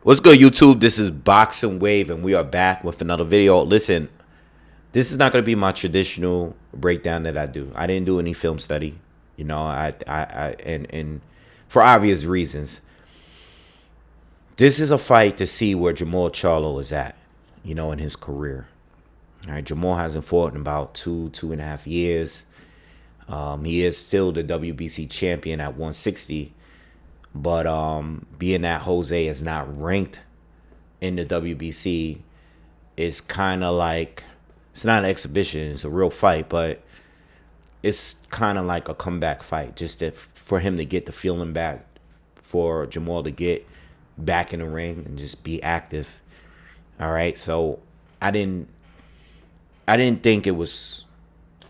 What's good, YouTube? This is Boxingwave, and we are back with another video. Listen, this is not going to be my traditional breakdown that I do. I didn't do any film study, and for obvious reasons. This is a fight to see where Jermall Charlo is at, in his career. All right, Jermall hasn't fought in about 2.5 years. He is still the WBC champion at 160. But being that Jose is not ranked in the WBC, it's kind of like, it's not an exhibition, it's a real fight, but it's kind of like a comeback fight, just for him to get the feeling back, for Jermall to get back in the ring and just be active. All right, so I didn't think it was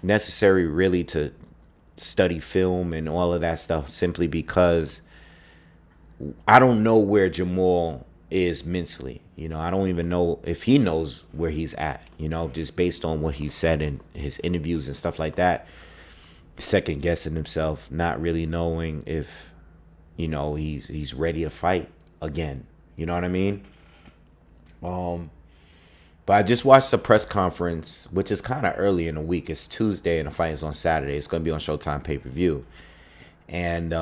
necessary really to study film and all of that stuff, simply because I don't know where Jermall is mentally. I don't even know if he knows where he's at, just based on what he said in his interviews and stuff like that. Second guessing himself, not really knowing if, he's ready to fight again. You know what I mean? But I just watched the press conference, which is kind of early in the week. It's Tuesday and the fight is on Saturday. It's going to be on Showtime pay-per-view. And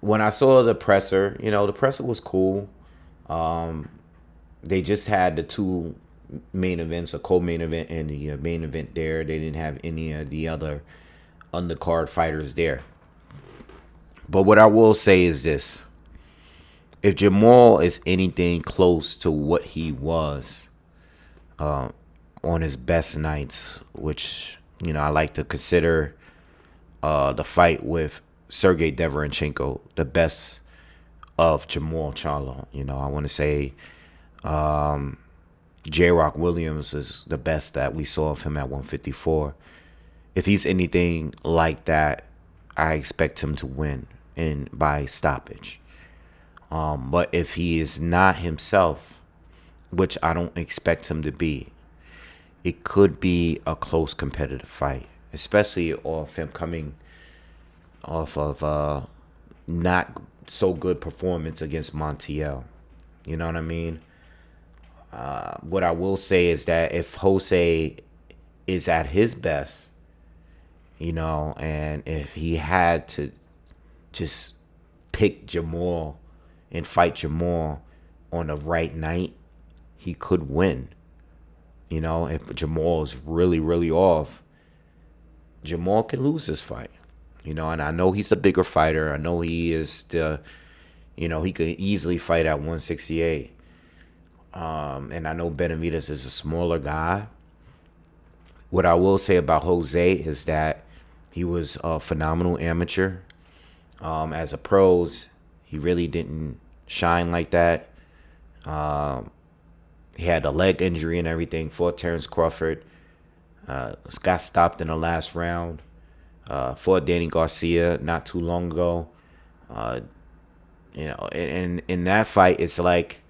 when I saw the presser, the presser was cool. They just had the two main events, a co-main event and the main event there. They didn't have any of the other undercard fighters there. But what I will say is this. If Jermall is anything close to what he was on his best nights, which, I like to consider the fight with Sergey Deverenchenko the best of Jermall Charlo. I want to say J-Rock Williams is the best that we saw of him at 154. If he's anything like that, I expect him to win by stoppage. But if he is not himself, which I don't expect him to be, it could be a close competitive fight, especially off him coming off of not so good performance against Montiel. You know what I mean? What I will say is that if Jose is at his best, and if he had to just pick Jermall and fight Jermall on the right night, he could win. If Jermall is really, really off, Jermall can lose this fight. And I know he's a bigger fighter. I know he is he could easily fight at 168. And I know Benavidez is a smaller guy. What I will say about Jose is that he was a phenomenal amateur. As a pros, he really didn't shine like that. He had a leg injury and everything. Fought Terrence Crawford. Got stopped in the last round. Fought Danny Garcia not too long ago. In that fight, it's like,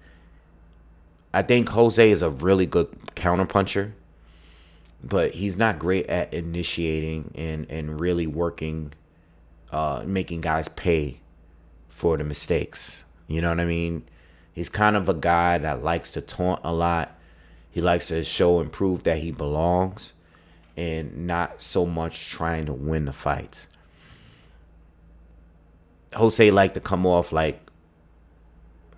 I think Jose is a really good counterpuncher, but he's not great at initiating and really working, making guys pay for the mistakes. You know what I mean? He's kind of a guy that likes to taunt a lot. He likes to show and prove that he belongs, and not so much trying to win the fights. Jose like to come off like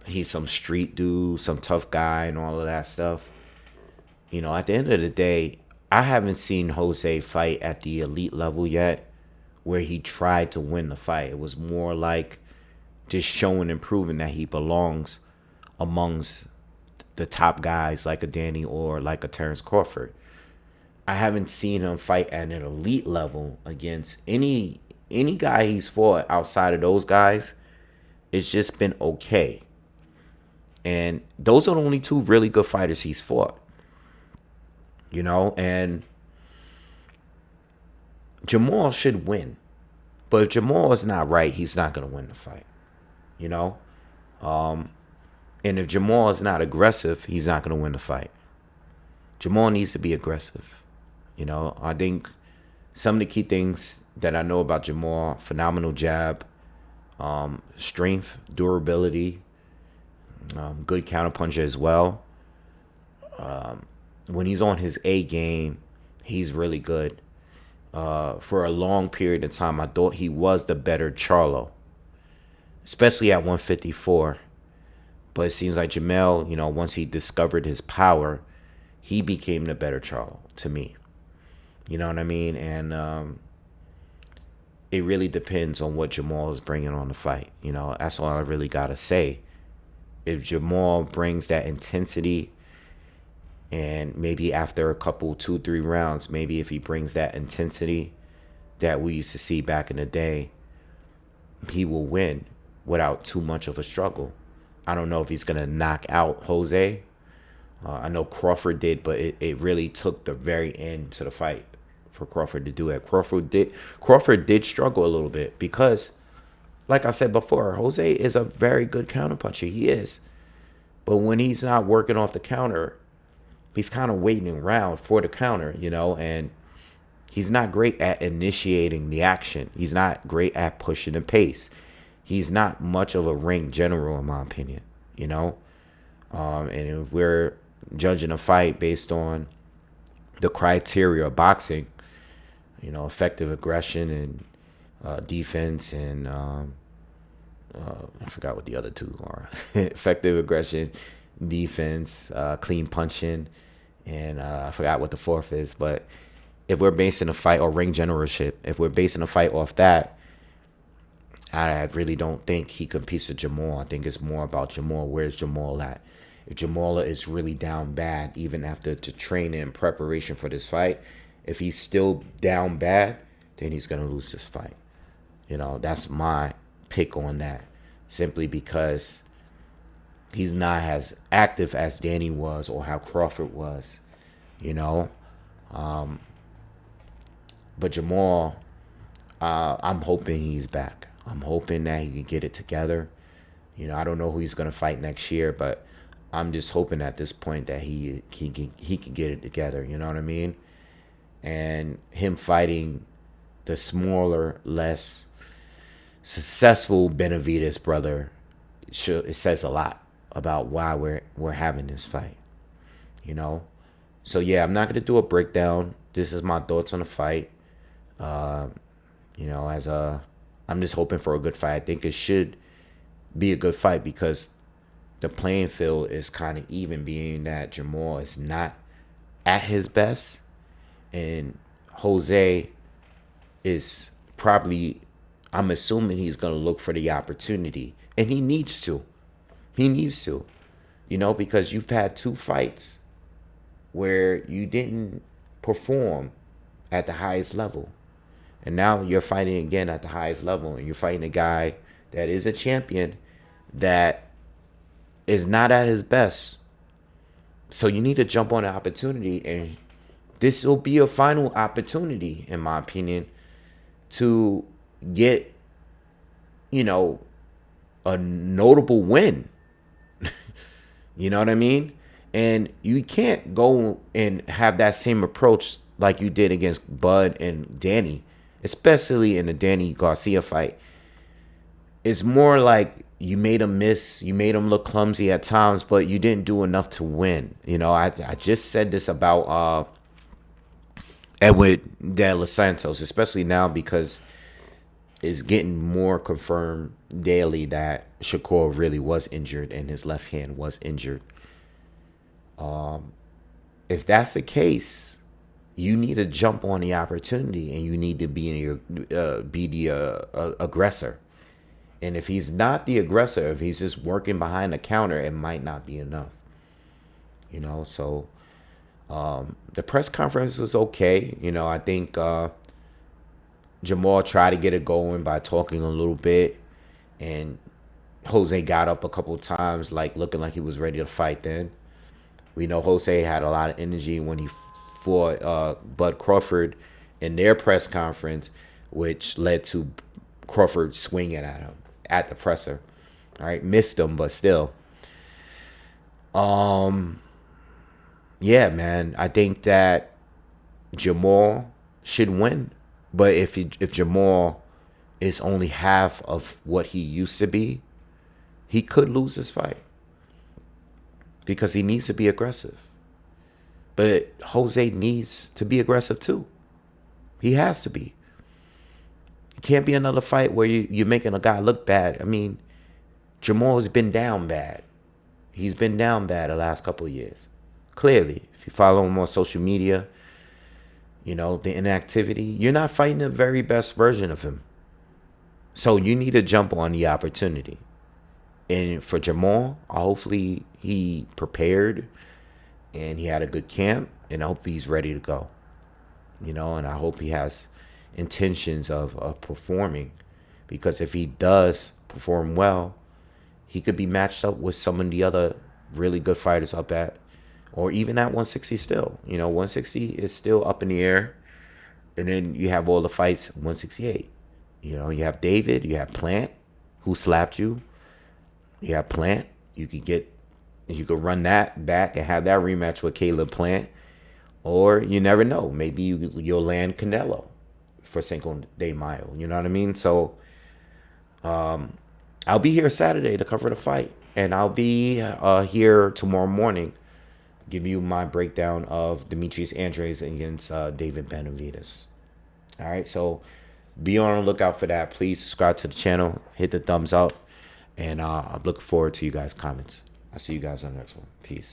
he's some street dude, some tough guy and all of that stuff. At the end of the day, I haven't seen Jose fight at the elite level yet where he tried to win the fight. It was more like just showing and proving that he belongs amongst the top guys like a Danny or like a Terrence Crawford. I haven't seen him fight at an elite level against any guy he's fought outside of those guys. It's just been okay. And those are the only two really good fighters he's fought. And Jermall should win. But if Jermall is not right, he's not going to win the fight. And if Jermall is not aggressive, he's not going to win the fight. Jermall needs to be aggressive. I think some of the key things that I know about Jermall: phenomenal jab, Strength, durability, good counterpuncher as well. When he's on his A game, he's really good. For a long period of time, I thought he was the better Charlo, especially at 154. But it seems like Jermall, once he discovered his power, he became the better Charlo to me. You know what I mean? And it really depends on what Jermall is bringing on the fight. That's all I really got to say. If Jermall brings that intensity, and maybe after a couple, 2-3 rounds, maybe if he brings that intensity that we used to see back in the day, he will win without too much of a struggle. I don't know if he's going to knock out Jose. I know Crawford did, but it really took the very end to the fight for Crawford to do it. Crawford did struggle a little bit because, like I said before, Jose is a very good counterpuncher. He is. But when he's not working off the counter, he's kind of waiting around for the counter, and he's not great at initiating the action. He's not great at pushing the pace. He's not much of a ring general, in my opinion, and if we're judging a fight based on the criteria of boxing, effective aggression and defense and I forgot what the other two are. Effective aggression, defense, clean punching, and I forgot what the fourth is. But if we're basing a fight, or ring generalship, if we're basing a fight off that, I really don't think he competes with Jermall. I think it's more about Jermall. Where's Jermall at? If Jermall is really down bad, even after the training and preparation for this fight, if he's still down bad, then he's going to lose this fight. That's my pick on that. Simply because he's not as active as Danny was or how Crawford was, But Jermall, I'm hoping he's back. I'm hoping that he can get it together. I don't know who he's going to fight next year, but I'm just hoping at this point that he can get it together. You know what I mean? And him fighting the smaller, less successful Benavidez brother, it says a lot about why we're having this fight. So yeah, I'm not gonna do a breakdown. This is my thoughts on the fight. I'm just hoping for a good fight. I think it should be a good fight because the playing field is kind of even, being that Jermall is not at his best, and Jose is probably, I'm assuming he's going to look for the opportunity, and he needs to. Because you've had 2 fights where you didn't perform at the highest level. And now you're fighting again at the highest level, and you're fighting a guy that is a champion that is not at his best. So you need to jump on the opportunity, and this will be a final opportunity, in my opinion, to get, a notable win. You know what I mean? And you can't go and have that same approach like you did against Bud and Danny, especially in the Danny Garcia fight. It's more like you made him miss, you made him look clumsy at times, but you didn't do enough to win. I just said this about Edward De Los Santos, especially now because it's getting more confirmed daily that Shakur really was injured and his left hand was injured. If that's the case, you need to jump on the opportunity, and you need to be the aggressor. And if he's not the aggressor, if he's just working behind the counter, it might not be enough. So the press conference was okay. I think Jermall tried to get it going by talking a little bit, and Jose got up a couple of times, looking like he was ready to fight then. We know Jose had a lot of energy when he fought Bud Crawford in their press conference, which led to Crawford swinging at him at the presser. All right, missed him, but still. Yeah, man, I think that Jermall should win. But if Jermall is only half of what he used to be, he could lose this fight because he needs to be aggressive. But Jose needs to be aggressive too. He has to be. It can't be another fight where you're making a guy look bad. I mean, Jermall has been down bad. He's been down bad the last couple of years. Clearly, if you follow him on social media, you know, the inactivity, you're not fighting the very best version of him. So you need to jump on the opportunity. And for Jermall, hopefully he prepared and he had a good camp, and I hope he's ready to go. You know, and I hope he has intentions of performing, because if he does perform well, he could be matched up with some of the other really good fighters up at, or even at 160 still. You know, 160 is still up in the air. And then you have all the fights 168. You know, you have David, you have Plant, who slapped you. You have Plant. You could run that back and have that rematch with Caleb Plant. Or you never know. Maybe you'll land Canelo for Cinco de Mayo. You know what I mean? So I'll be here Saturday to cover the fight. And I'll be here tomorrow morning, give you my breakdown of Demetrius Andrade against David Benavidez. All right, so be on the lookout for that. Please subscribe to the channel, hit the thumbs up, and I'm looking forward to you guys' comments. I'll see you guys on the next one. Peace.